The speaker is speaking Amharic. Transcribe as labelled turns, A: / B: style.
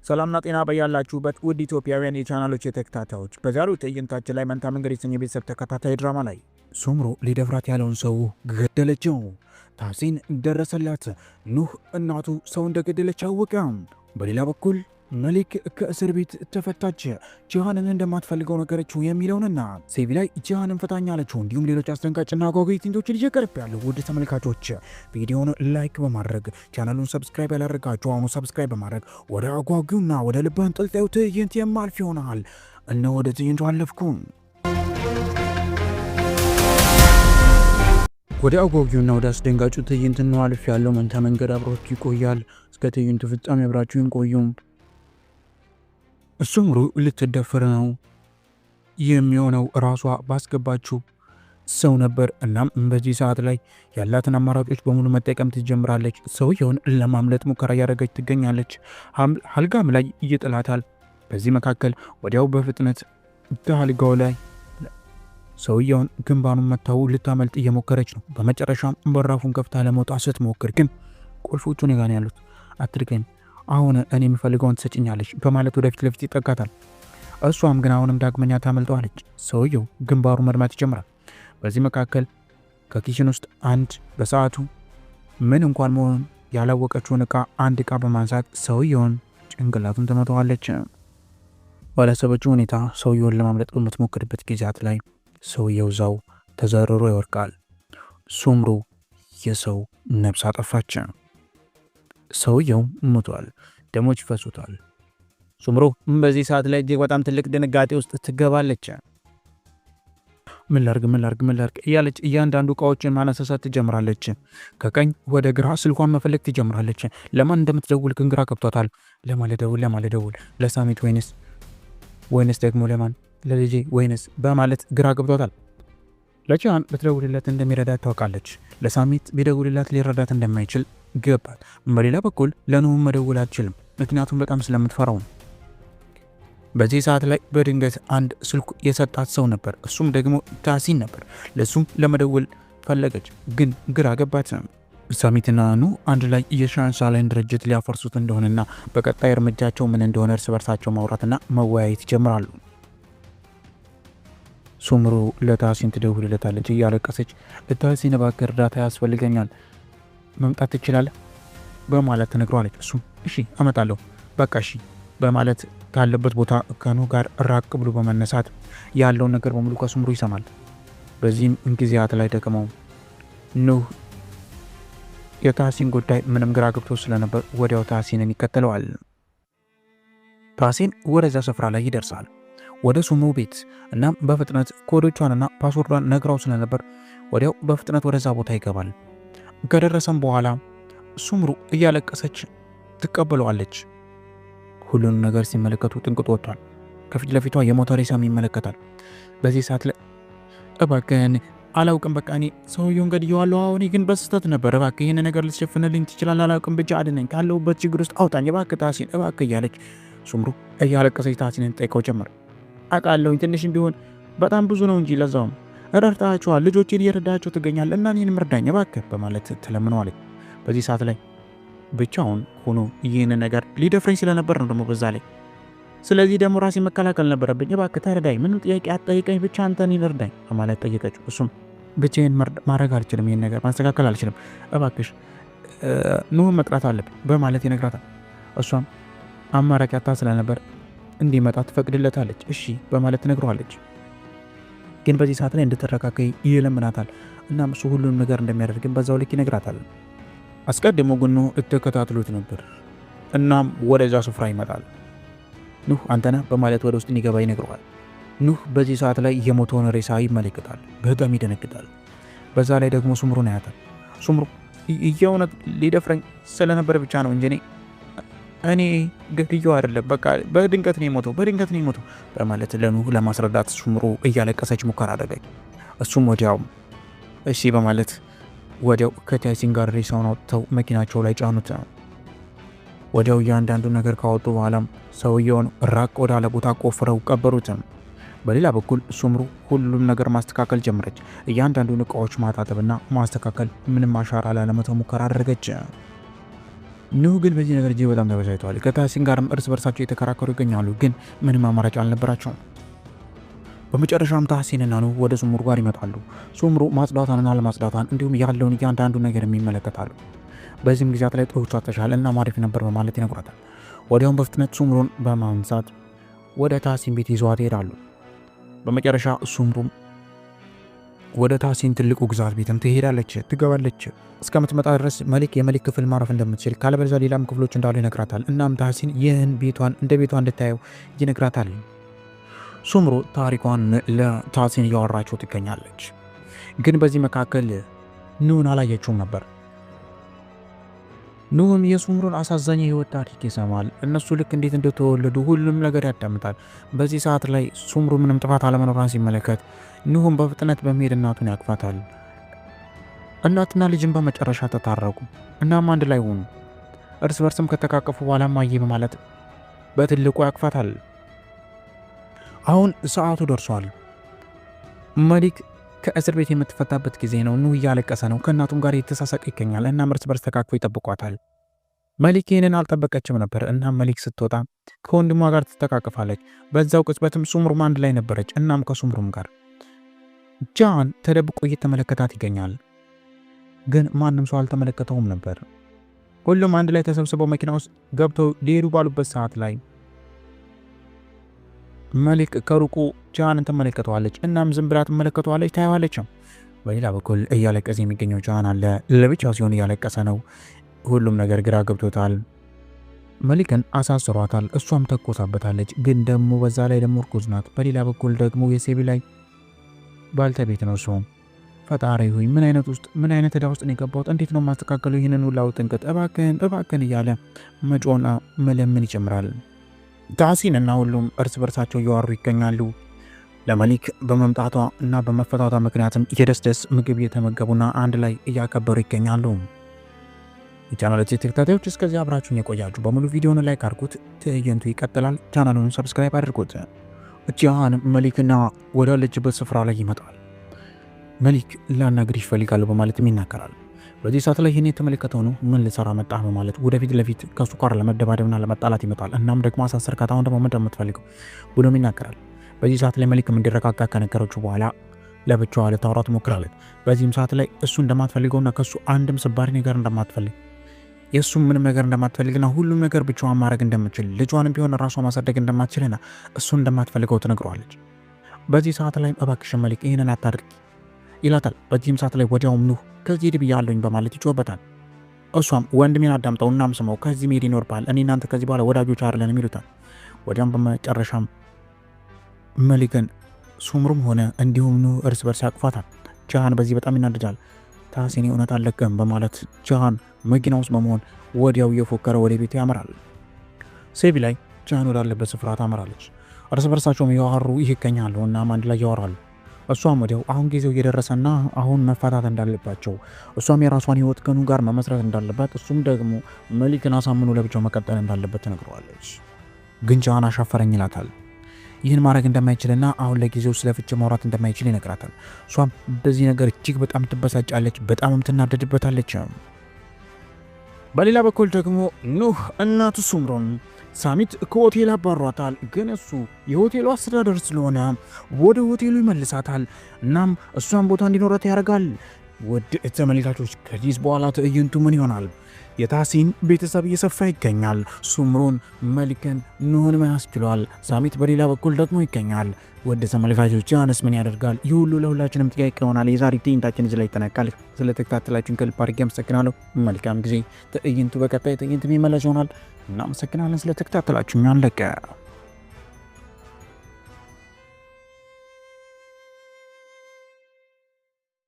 A: ሰላምና ጤና በያላችሁበት ውድ ኢትዮጵያውያን የቻናሎች ተከታታዮች፣ በዛሬው ትዕይንታችን ላይ መንታ መንገድ የተሰኘ ቤተሰብ ተከታታይ ድራማ ላይ ሱምሩ ሊደፍራት ያለውን ሰው ገደለችው። ታሲን ደረሰላት። ኑህ እናቱ ሰው እንደገደለች አወቀ። በሌላ በኩል መሊክ ከእስር ቤት ተፈታች። ጂሃንን እንደማትፈልገው ነገረችው የሚለውንና ሴቪ ላይ ጂሃንን ፈታኝ አለችው። እንዲሁም ሌሎች አስደንጋጭና አጓጊ ትዕይንቶችን ይዤ ቀርቤያለሁ። ውድ ተመልካቾች ቪዲዮውን ላይክ በማድረግ ቻናሉን ሰብስክራይብ ያላደረጋችሁ አሁኑ ሰብስክራይብ በማድረግ ወደ አጓጊውና ወደ ልብ አንጠልጣዩ ትዕይንት የማልፍ ይሆናል። እነ ወደ ትዕይንቱ አለፍኩ። ወደ አጓጊውና ወደ አስደንጋጩ ትዕይንት ነው አልፍ ያለው። መንታ መንገድ አብሮት ይቆያል። እስከ ትዕይንቱ ፍጻሜ አብራችሁን ቆዩ። ሱምሩ ልትደፈር ነው የሚሆነው። ራሷ ባስገባችው ሰው ነበር። እናም በዚህ ሰዓት ላይ ያላትን አማራጮች በሙሉ መጠቀም ትጀምራለች። ሰውየውን ለማምለጥ ሙከራ እያደረገች ትገኛለች። አልጋም ላይ ይጥላታል። በዚህ መካከል ወዲያው በፍጥነት አልጋው ላይ ሰውየውን ግንባሩን መታው ልታመልጥ እየሞከረች ነው። በመጨረሻም በራፉን ከፍታ ለመውጣት ስትሞክር ግን ቁልፎቹ እኔ ጋር ያሉት አትድገኝ፣ አሁን እኔ የምፈልገውን ትሰጭኛለች በማለት ወደፊት ለፊት ይጠጋታል። እሷም ግን አሁንም ዳግመኛ ታመልጠዋለች። ሰውየው ግንባሩ መድማት ይጀምራል። በዚህ መካከል ከኪችን ውስጥ በሰዓቱ ምን እንኳን መሆኑን ያላወቀችውን አንድ ዕቃ በማንሳት ሰውየውን ጭንቅላቱን ትመታዋለች። ባላሰበችው ሁኔታ ሰውየውን ለማምለጥ በምትሞክርበት ጊዜያት ላይ ሰውየው ዛው ተዘርሮ ይወርቃል። ሱምሩ የሰው ነፍስ አጠፋች። ሰውየው ሞቷል። ደሞች ይፈሱታል። ሱምሩ በዚህ ሰዓት ላይ እጅግ በጣም ትልቅ ድንጋጤ ውስጥ ትገባለች። ምን ላርግ እያለች እያንዳንዱ እቃዎችን ማነሳሳት ትጀምራለች። ከቀኝ ወደ ግራ ስልኳን መፈለግ ትጀምራለች። ለማን እንደምትደውል ግን ግራ ገብቷታል። ለማለደውል ለሳሚት ወይንስ ደግሞ ለማን ለልጄ ወይንስ በማለት ግራ ገብቷታል። ለጂሃን ብትደውልለት እንደሚረዳት ታውቃለች። ለሳሚት ቢደውልላት ሊረዳት እንደማይችል ገባት። በሌላ በኩል ለኑህ መደውል አትችልም፣ ምክንያቱም በጣም ስለምትፈራው ነው። በዚህ ሰዓት ላይ በድንገት አንድ ስልክ የሰጣት ሰው ነበር። እሱም ደግሞ ታሲን ነበር። ለሱም ለመደውል ፈለገች፣ ግን ግራ ገባት። ሳሚትና ኑህ አንድ ላይ የሻንሳላይን ድርጅት ሊያፈርሱት እንደሆነና በቀጣይ እርምጃቸው ምን እንደሆነ እርስ በርሳቸው ማውራትና መወያየት ይጀምራሉ። ሱምሩ ለታሲን ትደውልለታለች እያለቀሰች። ታሲን እባክህ እርዳታ ያስፈልገኛል፣ መምጣት ትችላለህ በማለት ትነግረዋለች። እሱም እሺ አመጣለሁ፣ በቃ እሺ በማለት ካለበት ቦታ ከኑህ ጋር ራቅ ብሎ በመነሳት ያለውን ነገር በሙሉ ከሱምሩ ይሰማል። በዚህም ጊዜያት ላይ ደቅመው ኑህ የታሲን ጉዳይ ምንም ግራ ገብቶ ስለነበር ወዲያው ታሲንን ይከተለዋል። ታሲን ወደዛ ስፍራ ላይ ይደርሳል፣ ወደ ሱምሩ ቤት። እናም በፍጥነት ኮዶቿንና ፓስወርዷን ነግራው ስለነበር ወዲያው በፍጥነት ወደዛ ቦታ ይገባል። ከደረሰም በኋላ ሱምሩ እያለቀሰች ትቀበለዋለች። ሁሉንም ነገር ሲመለከቱ ጥንቅጥ ወጥቷል። ከፊት ለፊቷ የሞተ ሬሳም ይመለከታል። በዚህ ሰዓት ላይ እባክህን አላውቅም፣ በቃ እኔ ሰውየውን ገድየዋለሁ፣ አሁን ግን በስህተት ነበር፣ እባክህ ይህን ነገር ልትሸፍንልኝ ትችላለህ? አላውቅም፣ ብቻ አድነኝ፣ ካለሁበት ችግር ውስጥ አውጣኝ እባክህ ታሲን፣ እባክህ እያለች ሱምሩ እያለቀሰች ታሲንን ጠይቀው ጀመር። አውቃለሁኝ ትንሽም ቢሆን በጣም ብዙ ነው እንጂ ለዛውም ረድታቸዋል፣ ልጆችን እየረዳቸው ትገኛለህ እና እኔንም እርዳኝ እባክህ በማለት ትለምነዋለች። በዚህ ሰዓት ላይ ብቻውን ሆኖ ይህን ነገር ሊደፍረኝ ስለነበር ነው ደግሞ በዛ ላይ፣ ስለዚህ ደግሞ ራሴ መከላከል ነበረብኝ፣ እባክህ ተረዳኝ፣ ምንም ጥያቄ አትጠይቀኝ፣ ብቻ አንተ እኔን እርዳኝ በማለት ጠየቀችው። እሱም ብቻዬን ማድረግ አልችልም፣ ይህን ነገር ማስተካከል አልችልም፣ እባክሽ ኑህን መጥራት አለብኝ በማለት ይነግራታል። እሷም አማራጭ አጣ ስለነበር እንዲመጣ ትፈቅድለታለች። እሺ በማለት ትነግረዋለች። ግን በዚህ ሰዓት ላይ እንድትረጋጋ ይለምናታል። እናም እሱ ሁሉንም ነገር እንደሚያደርግን በዛው ልክ ይነግራታል። አስቀድሞ ግን ኑህ እተከታትሎት ነበር። እናም ወደዛ ስፍራ ይመጣል። ኑህ አንተና በማለት ወደ ውስጥ እንዲገባ ይነግረዋል። ኑህ በዚህ ሰዓት ላይ የሞተውን ሬሳ ይመለከታል። በጣም ይደነግጣል። በዛ ላይ ደግሞ ሱምሩን ያያታል። ሱምሩ የእውነት ሊደፍረኝ ስለነበር ብቻ ነው እንጂ እኔ ገድየው አይደለም፣ በቃ በድንገት ነው የሞተው በማለት ለኑህ ለማስረዳት ሱምሩ እያለቀሰች ሙከራ አደረገች። እሱም ወዲያው እሺ በማለት ወዲያው ከታሲን ጋር ሬሳውን አውጥተው መኪናቸው ላይ ጫኑት። ወዲያው እያንዳንዱ ነገር ካወጡ በኋላም ሰውየውን ራቅ ወዳለ ቦታ ቆፍረው ቀበሩት። በሌላ በኩል ሱምሩ ሁሉም ነገር ማስተካከል ጀመረች። እያንዳንዱን እቃዎች ማጣጠብና ማስተካከል፣ ምንም አሻራ ላለመተው ሙከራ አደረገች። ኑህ ግን በዚህ ነገር እጅግ በጣም ተበሳጭተዋል። ከታሲን ጋርም እርስ በርሳቸው የተከራከሩ ይገኛሉ። ግን ምንም አማራጭ አልነበራቸውም። በመጨረሻም ታሲንና ኑህ ወደ ሱምሩ ጋር ይመጣሉ። ሱምሩ ማጽዳቷንና ለማጽዳቷን እንዲሁም ያለውን እያንዳንዱ ነገር የሚመለከታሉ። በዚህም ጊዜያት ላይ ጥሩ ሰርተሻል እና ማሪፍ ነበር በማለት ይነግሯታል። ወዲያውም በፍጥነት ሱምሩን በማንሳት ወደ ታሲን ቤት ይዘዋት ይሄዳሉ። በመጨረሻ ሱምሩም ወደ ታሲን ትልቁ ግዛት ቤትም ትሄዳለች፣ ትገባለች። እስከምትመጣ ድረስ መሊክ የመሊክ ክፍል ማረፍ እንደምትችል ካለበለዚያ ሌላም ክፍሎች እንዳሉ ይነግራታል። እናም ታሲን ይህን ቤቷን እንደ ቤቷ እንድታየው ይነግራታል። ሱምሩ ታሪኳን ለታሲን እያወራችው ትገኛለች። ግን በዚህ መካከል ኑህን አላየችውም ነበር። ኑህም የሱምሩን አሳዛኝ የህይወት ታሪክ ይሰማል። እነሱ ልክ እንዴት እንደተወለዱ ሁሉም ነገር ያዳምጣል። በዚህ ሰዓት ላይ ሱምሩ ምንም ጥፋት አለመኖሯን ሲመለከት ኑህም በፍጥነት በመሄድ እናቱን ያቅፋታል። እናትና ልጅን በመጨረሻ ተታረቁ። እናም አንድ ላይ ሆኑ። እርስ በርስም ከተቃቀፉ በኋላ ማየ በማለት በትልቁ ያቅፋታል። አሁን ሰዓቱ ደርሷል። መሊክ ከእስር ቤት የምትፈታበት ጊዜ ነው። ኑህ እያለቀሰ ነው። ከእናቱም ጋር የተሳሰቀ ይገኛል። እናም እርስ በርስ ተቃቅፈው ይጠብቋታል። መሊክ ይህንን አልጠበቀችም ነበር። እናም መሊክ ስትወጣ ከወንድሟ ጋር ትተቃቅፋለች። በዛው ቅጽበትም ሱምሩም አንድ ላይ ነበረች። እናም ከሱምሩም ጋር ጃን ተደብቆ እየተመለከታት ይገኛል። ግን ማንም ሰው አልተመለከተውም ነበር። ሁሉም አንድ ላይ ተሰብስበው መኪና ውስጥ ገብተው ሊሄዱ ባሉበት ሰዓት ላይ መሊክ ከሩቁ ጃንን ትመለከተዋለች። እናም ዝም ብላ ትመለከተዋለች፣ ታየዋለችም። በሌላ በኩል እያለቀሰ የሚገኘው ጃን አለ። ለብቻው ሲሆን እያለቀሰ ነው። ሁሉም ነገር ግራ ገብቶታል። መሊክን አሳስሯታል። እሷም ተኮሳበታለች። ግን ደግሞ በዛ ላይ ደግሞ እርጉዝ ናት። በሌላ በኩል ደግሞ የሴቢ ላይ ባልተቤት ነው። እሱም ፈጣሪ ሆይ ምን አይነት ዕዳ ውስጥ ነው የገባሁት? እንዴት ነው ማስተካከሉ? ይህንን ሁላው ጥንቅጥ እባክህን እያለ መጮና መለምን ይጨምራል። ታሲን እና ሁሉም እርስ በርሳቸው እያወሩ ይገኛሉ። ለመሊክ በመምጣቷ እና በመፈታቷ ምክንያትም የደስደስ ምግብ እየተመገቡና አንድ ላይ እያከበሩ ይገኛሉ። የቻናላችን ተከታታዮች እስከዚህ አብራችሁን የቆያችሁ በሙሉ ቪዲዮውን ላይክ አድርጉት። ትዕይንቱ ይቀጥላል። ቻናሉን ሰብስክራይብ አድርጉት። ጃን መሊክና ወዳለችበት ስፍራ ላይ ይመጣል። መሊክ ላናግርሽ እፈልጋለሁ በማለትም ይናገራል። በዚህ ሰዓት ላይ ይህን የተመለከተው ነው ምን ልሰራ መጣህ በማለት ወደፊት ለፊት ከሱ ጋር ለመደባደብና ለመጣላት ይመጣል። እናም ደግሞ አሳሰርካት፣ አሁን ደግሞ ምንድን ነው የምትፈልገው ብሎም ይናገራል። በዚህ ሰዓት ላይ መሊክም እንዲረጋጋ ከነገረችው በኋላ ለብቻዋ ልታወራ ትሞክራለች። በዚህም ሰዓት ላይ እሱ እንደማትፈልገውና ከሱ አንድም ስባሪ ነገር እንደማትፈልግ የእሱም ምንም ነገር እንደማትፈልግና ሁሉም ነገር ብቻዋን ማድረግ እንደምትችል ልጇንም ቢሆን ራሷ ማሳደግ እንደማትችልና እሱ እንደማትፈልገው ትነግረዋለች። በዚህ ሰዓት ላይ እባክሽ መሊክ ይህንን አታድርጊ ይላታል። በዚህም ሰዓት ላይ ወዲያውም ኑህ ከዚህ ሄድ ብያለሁኝ በማለት ይጮህበታል። እሷም ወንድሜን አዳምጠው እናም ስመው ከዚህ መሄድ ይኖርብሃል፣ እኔ እናንተ ከዚህ በኋላ ወዳጆች አይደለንም ይሉታል። ወዲያም በመጨረሻም መሊክን ሱምሩም ሆነ እንዲሁም ኑህ እርስ በርስ ያቅፋታል። ጃሃን በዚህ በጣም ይናደዳል። ታሲን እውነት አለቀም በማለት ጃሃን መኪና ውስጥ በመሆን ወዲያው እየፎከረ ወደ ቤቱ ያመራል። ሴቢ ላይ ጃሃን ወዳለበት ስፍራ ታመራለች። እርስ በርሳቸውም ያወሩ ይገኛሉ። እናም አንድ ላይ ያወራሉ። እሷም ወዲያው አሁን ጊዜው እየደረሰና አሁን መፋታት እንዳለባቸው እሷም የራሷን ህይወት ከኑ ጋር መመስረት እንዳለባት እሱም ደግሞ መሊክን አሳምኖ ለብቻው መቀጠል እንዳለበት ትነግረዋለች። ግን ጃሃን አሻፈረኝ ይላታል። ይህን ማድረግ እንደማይችልና አሁን ለጊዜው ስለ ፍቺ ማውራት እንደማይችል ይነግራታል። እሷም በዚህ ነገር እጅግ በጣም ትበሳጫለች፣ በጣምም ትናደድበታለች። በሌላ በኩል ደግሞ ኑህ እናቱ ሱምሩን ሳሚት ከሆቴል አባሯታል። ግን እሱ የሆቴሉ አስተዳደር ስለሆነ ወደ ሆቴሉ ይመልሳታል። እናም እሷን ቦታ እንዲኖራት ያደርጋል። ውድ ተመልካቾች ከዚህ በኋላ ትዕይንቱ ምን ይሆናል? የታሲን ቤተሰብ እየሰፋ ይገኛል። ሱምሩን መሊክን ኑህን መያዝ ችሏል። ሳሚት በሌላ በኩል ደግሞ ይገኛል። ውድ ተመልካቾች ጃንስ ምን ያደርጋል? ይህ ሁሉ ለሁላችንም ጥያቄ ይሆናል። የዛሬ ትዕይንታችን እዚህ ላይ ይጠናቀቃል። ስለተከታተላችሁን ከልብ አድርጌ አመሰግናለሁ። መልካም ጊዜ። ትዕይንቱ በቀጣይ ትዕይንት የሚመለስ ይሆናል። እናመሰግናለን ስለተከታተላችሁ። አለቀ።